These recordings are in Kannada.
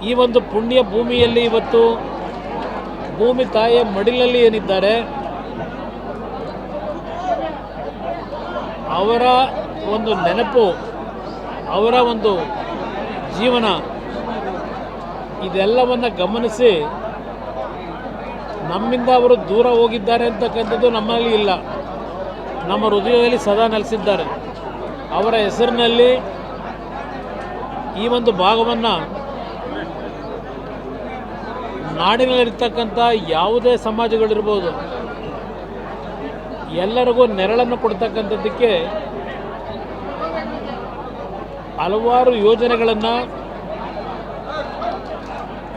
ಈ ಒಂದು ಪುಣ್ಯ ಭೂಮಿಯಲ್ಲಿ ಇವತ್ತು ಭೂಮಿ ತಾಯಿಯ ಮಡಿಲಲ್ಲಿ ಏನಿದ್ದಾರೆ ಅವರ ಒಂದು ನೆನಪು, ಅವರ ಒಂದು ಜೀವನ, ಇದೆಲ್ಲವನ್ನು ಗಮನಿಸಿ ನಮ್ಮಿಂದ ಅವರು ದೂರ ಹೋಗಿದ್ದಾರೆ ಅಂತಕ್ಕಂಥದ್ದು ನಮ್ಮಲ್ಲಿ ಇಲ್ಲ. ನಮ್ಮ ಹೃದಯದಲ್ಲಿ ಸದಾ ನೆಲೆಸಿದ್ದಾರೆ. ಅವರ ಹೆಸರಿನಲ್ಲಿ ಈ ಒಂದು ಭಾಗವನ್ನು ನಾಡಿನಲ್ಲಿರ್ತಕ್ಕಂಥ ಯಾವುದೇ ಸಮಾಜಗಳಿರ್ಬೋದು ಎಲ್ಲರಿಗೂ ನೆರಳನ್ನು ಕೊಡ್ತಕ್ಕಂಥದ್ದಕ್ಕೆ ಹಲವಾರು ಯೋಜನೆಗಳನ್ನು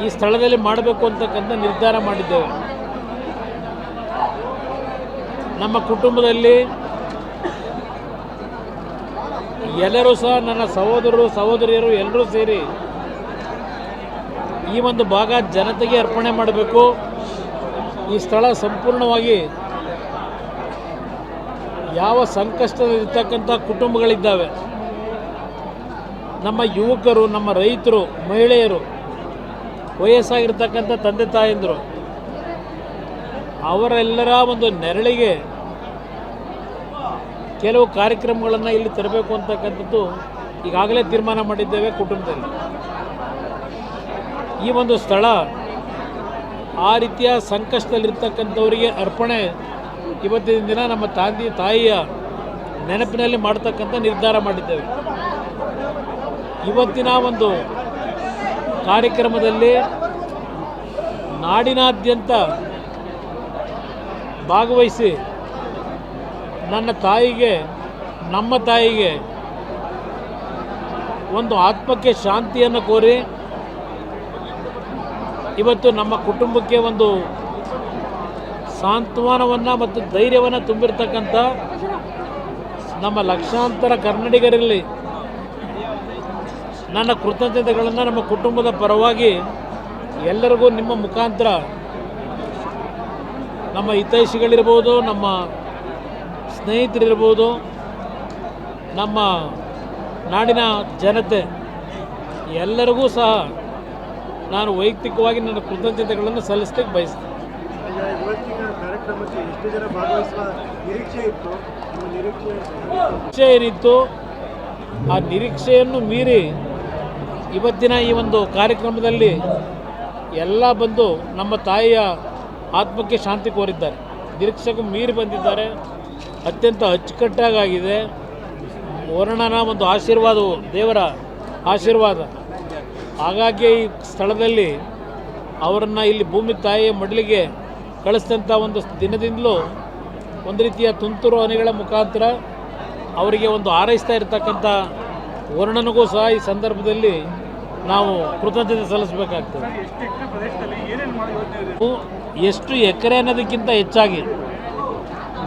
ಈ ಸ್ಥಳದಲ್ಲಿ ಮಾಡಬೇಕು ಅಂತಕ್ಕಂಥ ನಿರ್ಧಾರ ಮಾಡಿದ್ದೇವೆ. ನಮ್ಮ ಕುಟುಂಬದಲ್ಲಿ ಎಲ್ಲರೂ ಸಹ, ನನ್ನ ಸಹೋದರರು ಸಹೋದರಿಯರು ಎಲ್ಲರೂ ಸೇರಿ ಈ ಒಂದು ಭಾಗ ಜನತೆಗೆ ಅರ್ಪಣೆ ಮಾಡಬೇಕು. ಈ ಸ್ಥಳ ಸಂಪೂರ್ಣವಾಗಿ ಯಾವ ಸಂಕಷ್ಟದಲ್ಲಿರ್ತಕ್ಕಂಥ ಕುಟುಂಬಗಳಿದ್ದಾವೆ, ನಮ್ಮ ಯುವಕರು, ನಮ್ಮ ರೈತರು, ಮಹಿಳೆಯರು, ವಯಸ್ಸಾಗಿರ್ತಕ್ಕಂಥ ತಂದೆ ತಾಯಂದರು, ಅವರೆಲ್ಲರ ಒಂದು ನೆರಳಿಗೆ ಕೆಲವು ಕಾರ್ಯಕ್ರಮಗಳನ್ನು ಇಲ್ಲಿ ತರಬೇಕು ಅಂತಕ್ಕಂಥದ್ದು ಈಗಾಗಲೇ ತೀರ್ಮಾನ ಮಾಡಿದ್ದೇವೆ ಕುಟುಂಬದಲ್ಲಿ. ಈ ಒಂದು ಸ್ಥಳ ಆ ರೀತಿಯ ಸಂಕಷ್ಟದಲ್ಲಿರ್ತಕ್ಕಂಥವರಿಗೆ ಅರ್ಪಣೆ ಇವತ್ತಿನ ದಿನ ನಮ್ಮ ತಾಯಿಯ ನೆನಪಿನಲ್ಲಿ ಮಾಡ್ತಕ್ಕಂಥ ನಿರ್ಧಾರ ಮಾಡಿದ್ದೇವೆ. ಇವತ್ತಿನ ಒಂದು ಕಾರ್ಯಕ್ರಮದಲ್ಲಿ ನಾಡಿನಾದ್ಯಂತ ಭಾಗವಹಿಸಿ ನನ್ನ ತಾಯಿಗೆ, ನಮ್ಮ ತಾಯಿಗೆ ಒಂದು ಆತ್ಮಕ್ಕೆ ಶಾಂತಿಯನ್ನು ಕೋರಿ ಇವತ್ತು ನಮ್ಮ ಕುಟುಂಬಕ್ಕೆ ಒಂದು ಸಾಂತ್ವನವನ್ನು ಮತ್ತು ಧೈರ್ಯವನ್ನು ತುಂಬಿರ್ತಕ್ಕಂಥ ನಮ್ಮ ಲಕ್ಷಾಂತರ ಕನ್ನಡಿಗರಲ್ಲಿ ನನ್ನ ಕೃತಜ್ಞತೆಗಳನ್ನು ನಮ್ಮ ಕುಟುಂಬದ ಪರವಾಗಿ ಎಲ್ಲರಿಗೂ ನಿಮ್ಮ ಮುಖಾಂತರ, ನಮ್ಮ ಹಿತೈಷಿಗಳಿರ್ಬೋದು, ನಮ್ಮ ಸ್ನೇಹಿತರಿರ್ಬೋದು, ನಮ್ಮ ನಾಡಿನ ಜನತೆ ಎಲ್ಲರಿಗೂ ಸಹ ನಾನು ವೈಯಕ್ತಿಕವಾಗಿ ನನ್ನ ಕೃತಜ್ಞತೆಗಳನ್ನು ಸಲ್ಲಿಸಲಿಕ್ಕೆ ಬಯಸ್ತೇನೆ. ನಿರೀಕ್ಷೆ ಏನಿತ್ತು ಆ ನಿರೀಕ್ಷೆಯನ್ನು ಮೀರಿ ಇವತ್ತಿನ ಈ ಒಂದು ಕಾರ್ಯಕ್ರಮದಲ್ಲಿ ಎಲ್ಲ ಬಂದು ನಮ್ಮ ತಾಯಿಯ ಆತ್ಮಕ್ಕೆ ಶಾಂತಿ ಕೋರಿದ್ದಾರೆ. ನಿರೀಕ್ಷೆಗೂ ಮೀರಿ ಬಂದಿದ್ದಾರೆ. ಅತ್ಯಂತ ಅಚ್ಚುಕಟ್ಟಾಗಿದೆ. ವರ್ಣನ ಒಂದು ಆಶೀರ್ವಾದವು ದೇವರ ಆಶೀರ್ವಾದ. ಹಾಗಾಗಿ ಈ ಸ್ಥಳದಲ್ಲಿ ಅವರನ್ನು ಇಲ್ಲಿ ಭೂಮಿ ತಾಯಿಯ ಮಡಲಿಗೆ ಕಳಿಸಿದಂಥ ಒಂದು ದಿನದಿಂದಲೂ ಒಂದು ರೀತಿಯ ತುಂತುರು ಹನಿಗಳ ಮುಖಾಂತರ ಅವರಿಗೆ ಒಂದು ಹಾರೈಸ್ತಾ ಇರತಕ್ಕಂಥ ವರ್ಣನಿಗೂ ಸಹ ಈ ಸಂದರ್ಭದಲ್ಲಿ ನಾವು ಕೃತಜ್ಞತೆ ಸಲ್ಲಿಸಬೇಕಾಗ್ತದೆ. ಎಷ್ಟು ಎಕರೆ ಅನ್ನೋದಕ್ಕಿಂತ ಹೆಚ್ಚಾಗಿ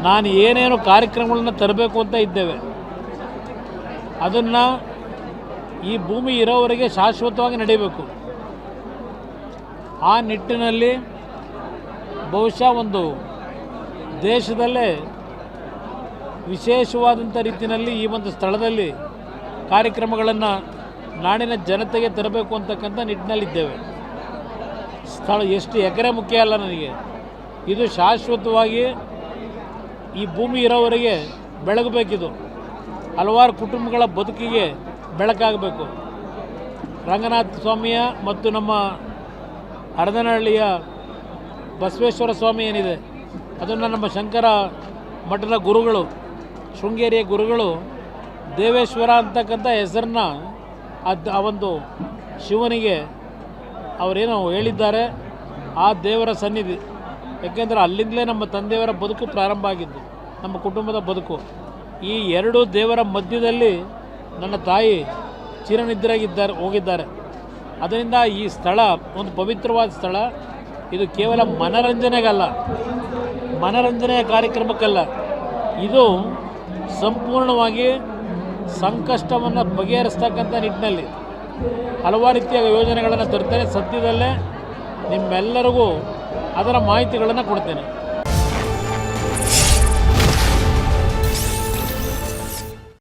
ನಾನು ಏನೇನು ಕಾರ್ಯಕ್ರಮಗಳನ್ನು ತರಬೇಕು ಅಂತ ಇದ್ದೇವೆ, ಅದನ್ನು ಈ ಭೂಮಿ ಇರೋವರೆಗೆ ಶಾಶ್ವತವಾಗಿ ನಡೆಯಬೇಕು. ಆ ನಿಟ್ಟಿನಲ್ಲಿ ಬಹುಶಃ ಒಂದು ದೇಶದಲ್ಲೇ ವಿಶೇಷವಾದಂಥ ರೀತಿಯಲ್ಲಿ ಈ ಒಂದು ಸ್ಥಳದಲ್ಲಿ ಕಾರ್ಯಕ್ರಮಗಳನ್ನು ನಾಡಿನ ಜನತೆಗೆ ತರಬೇಕು ಅಂತಕ್ಕಂಥ ನಿಟ್ಟಿನಲ್ಲಿದ್ದೇವೆ. ಸ್ಥಳ ಎಷ್ಟು ಎಕರೆ ಮುಖ್ಯ ಅಲ್ಲ ನನಗೆ, ಇದು ಶಾಶ್ವತವಾಗಿ ಈ ಭೂಮಿ ಇರೋವರೆಗೆ ಬೆಳಗಬೇಕಿದು. ಹಲವಾರು ಕುಟುಂಬಗಳ ಬದುಕಿಗೆ ಬೆಳಕಾಗಬೇಕು. ರಂಗನಾಥ ಸ್ವಾಮಿಯ ಮತ್ತು ನಮ್ಮ ಹರದನಹಳ್ಳಿಯ ಬಸವೇಶ್ವರ ಸ್ವಾಮಿ ಏನಿದೆ, ಅದನ್ನು ನಮ್ಮ ಶಂಕರ ಮಠದ ಗುರುಗಳು, ಶೃಂಗೇರಿಯ ಗುರುಗಳು ದೇವೇಶ್ವರ ಅಂತಕ್ಕಂಥ ಹೆಸರನ್ನ ಆ ಒಂದು ಶಿವನಿಗೆ ಅವರೇನೋ ಹೇಳಿದ್ದಾರೆ. ಆ ದೇವರ ಸನ್ನಿಧಿ, ಯಾಕೆಂದರೆ ಅಲ್ಲಿಂದಲೇ ನಮ್ಮ ತಂದೆಯವರ ಬದುಕು ಪ್ರಾರಂಭ ಆಗಿದ್ದು, ನಮ್ಮ ಕುಟುಂಬದ ಬದುಕು. ಈ ಎರಡು ದೇವರ ಮಧ್ಯದಲ್ಲಿ ನನ್ನ ತಾಯಿ ಹೋಗಿದ್ದಾರೆ. ಅದರಿಂದ ಈ ಸ್ಥಳ ಒಂದು ಪವಿತ್ರವಾದ ಸ್ಥಳ. ಇದು ಕೇವಲ ಮನರಂಜನೆಗಲ್ಲ, ಮನರಂಜನೆಯ ಕಾರ್ಯಕ್ರಮಕ್ಕಲ್ಲ, ಇದು ಸಂಪೂರ್ಣವಾಗಿ ಸಂಕಷ್ಟವನ್ನು ಬಗೆಹರಿಸ್ತಕ್ಕಂಥ ನಿಟ್ಟಿನಲ್ಲಿ ಹಲವಾರು ರೀತಿಯ ಯೋಜನೆಗಳನ್ನು ತರ್ತೇನೆ. ಸದ್ಯದಲ್ಲೇ ನಿಮ್ಮೆಲ್ಲರಿಗೂ ಅದರ ಮಾಹಿತಿಗಳನ್ನು ಕೊಡ್ತೇನೆ.